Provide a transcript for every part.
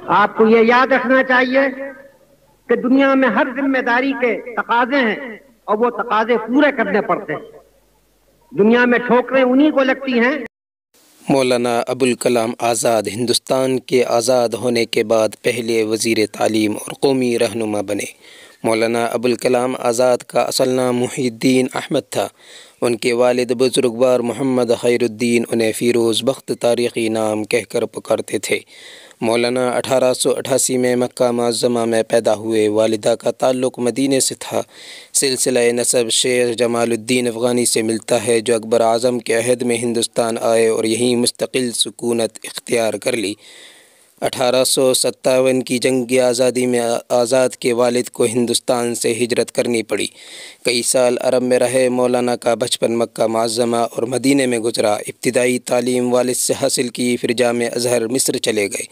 آپ کو یہ یاد رکھنا چاہیے کہ دنیا میں ہر ذمہ داری کے تقاضے ہیں اور وہ تقاضے پورے کرنے پڑتے ہیں۔ دنیا میں ٹھوکریں انہی کو لگتی ہیں۔ مولانا ابوالکلام آزاد ہندوستان کے آزاد ہونے کے بعد پہلے وزیر تعلیم اور قومی رہنما بنے۔ مولانا ابوالکلام آزاد کا اصل نام محی الدین احمد تھا۔ ان کے والد بزرگوار محمد خیر الدین انہیں فیروز بخت تاریخی نام کہہ کر پکارتے تھے۔ مولانا 1888 میں مکہ معظمہ میں پیدا ہوئے۔ والدہ کا تعلق مدینے سے تھا۔ سلسلہ نسب شیخ جمال الدین افغانی سے ملتا ہے جو اکبر اعظم کے عہد میں ہندوستان آئے اور یہیں مستقل سکونت اختیار کر لی۔ 1857 کی جنگ آزادی میں آزاد کے والد کو ہندوستان سے ہجرت کرنی پڑی۔ کئی سال عرب میں رہے۔ مولانا کا بچپن مکہ معظمہ اور مدینے میں گزرا۔ ابتدائی تعلیم والد سے حاصل کی، پھر جامع ازہر مصر چلے گئے۔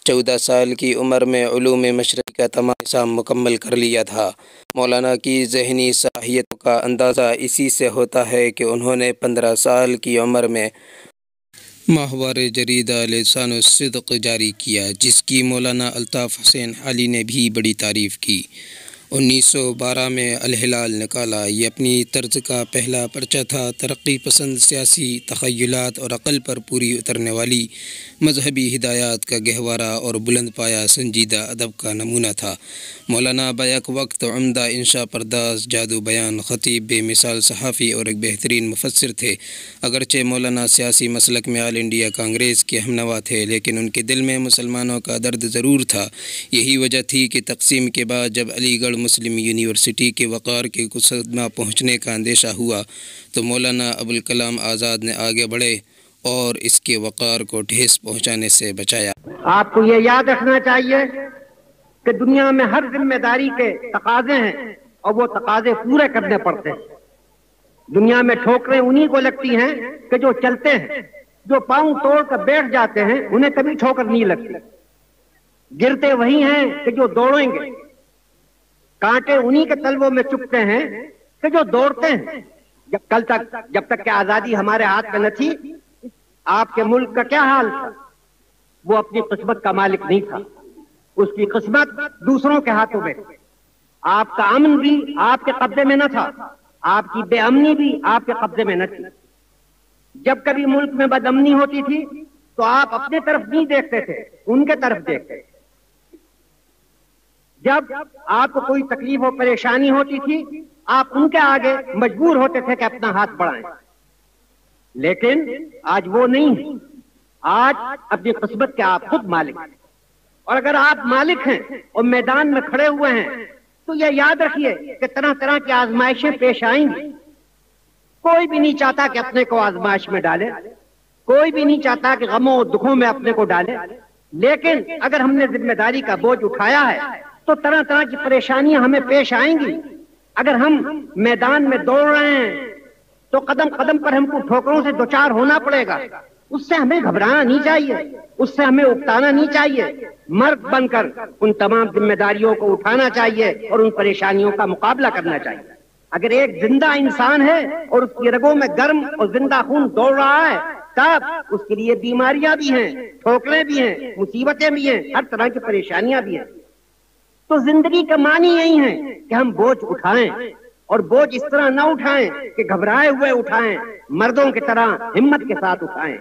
14 سال کی عمر میں علوم مشرق کا تمام نظام مکمل کر لیا تھا۔ مولانا کی ذہنی صلاحیتوں کا اندازہ اسی سے ہوتا ہے کہ انہوں نے 15 سال کی عمر میں ماہوار جریدہ لسان الصدق جاری کیا، جس کی مولانا الطاف حسین علی نے بھی بڑی تعریف کی۔ 1912 میں الہلال نکالا۔ یہ اپنی طرز کا پہلا پرچہ تھا۔ ترقی پسند سیاسی تخیلات اور عقل پر پوری اترنے والی مذہبی ہدایات کا گہوارہ اور بلند پایا سنجیدہ ادب کا نمونہ تھا۔ مولانا بیک وقت عمدہ انشا پرداز، جادو بیان، خطیب، بے مثال صحافی اور ایک بہترین مفسر تھے۔ اگرچہ مولانا سیاسی مسلک میں آل انڈیا کانگریس کے ہمنوا تھے، لیکن ان کے دل میں مسلمانوں کا درد ضرور تھا۔ یہی وجہ تھی کہ تقسیم کے بعد جب علی گڑھ مسلم یونیورسٹی کے وقار کے کچھ صدمہ پہنچنے کا اندیشہ ہوا تو مولانا ابوالکلام آزاد نے آگے بڑھے اور اس کے وقار کو ٹھیس پہنچانے سے بچایا۔ آپ کو یہ یاد رکھنا چاہیے کہ دنیا میں ہر ذمہ داری کے تقاضے ہیں اور وہ تقاضے پورے کرنے پڑتے ہیں۔ دنیا میں ٹھوکریں انہی کو لگتی ہیں کہ جو چلتے ہیں۔ جو پاؤں توڑ کر بیٹھ جاتے ہیں انہیں کبھی ٹھوکر نہیں لگتی۔ گرتے وہی ہیں کہ جو دوڑیں گے۔ کانٹے انہی کے تلووں میں چپتے ہیں کہ جو دوڑتے ہیں۔ جب تک کہ آزادی ہمارے ہاتھ میں نہ تھی، آپ کے ملک کا کیا حال تھا؟ وہ اپنی قسمت کا مالک نہیں تھا، اس کی قسمت دوسروں کے ہاتھوں میں تھی۔ آپ کا امن بھی آپ کے قبضے میں نہ تھا، آپ کی بے امنی بھی آپ کے قبضے میں نہ تھی۔ جب کبھی ملک میں بد امنی ہوتی تھی تو آپ اپنے طرف نہیں دیکھتے تھے، ان کے طرف دیکھتے تھے۔ جب آپ کو کوئی تکلیف و پریشانی ہوتی تھی آپ ان کے آگے مجبور ہوتے تھے کہ اپنا ہاتھ بڑھائیں، لیکن آج وہ نہیں ہے۔ آج اپنی قسمت کے آپ خود مالک ہیں، اور اگر آپ مالک ہیں اور میدان میں کھڑے ہوئے ہیں تو یہ یاد رکھیے کہ طرح طرح کی آزمائشیں پیش آئیں گی۔ کوئی بھی نہیں چاہتا کہ اپنے کو آزمائش میں ڈالے، کوئی بھی نہیں چاہتا کہ غموں اور دکھوں میں اپنے کو ڈالے، لیکن اگر ہم نے ذمہ داری کا بوجھ اٹھایا ہے تو طرح طرح کی پریشانیاں ہمیں پیش آئیں گی۔ اگر ہم میدان میں دوڑ رہے ہیں تو قدم قدم پر ہم کو ٹھوکروں سے دوچار ہونا پڑے گا۔ اس سے ہمیں گھبرانا نہیں چاہیے، اس سے ہمیں اکتانا نہیں چاہیے۔ مرد بن کر ان تمام ذمہ داریوں کو اٹھانا چاہیے اور ان پریشانیوں کا مقابلہ کرنا چاہیے۔ اگر ایک زندہ انسان ہے اور اس کی رگوں میں گرم اور زندہ خون دوڑ رہا ہے تب اس کے لیے بیماریاں بھی ہیں، ٹھوکریں بھی ہیں، مصیبتیں بھی ہیں، ہر طرح کی پریشانیاں بھی ہیں۔ تو زندگی کا معنی یہی ہے کہ ہم بوجھ اٹھائیں، اور بوجھ اس طرح نہ اٹھائیں کہ گھبرائے ہوئے اٹھائیں، مردوں کی طرح ہمت کے ساتھ اٹھائیں۔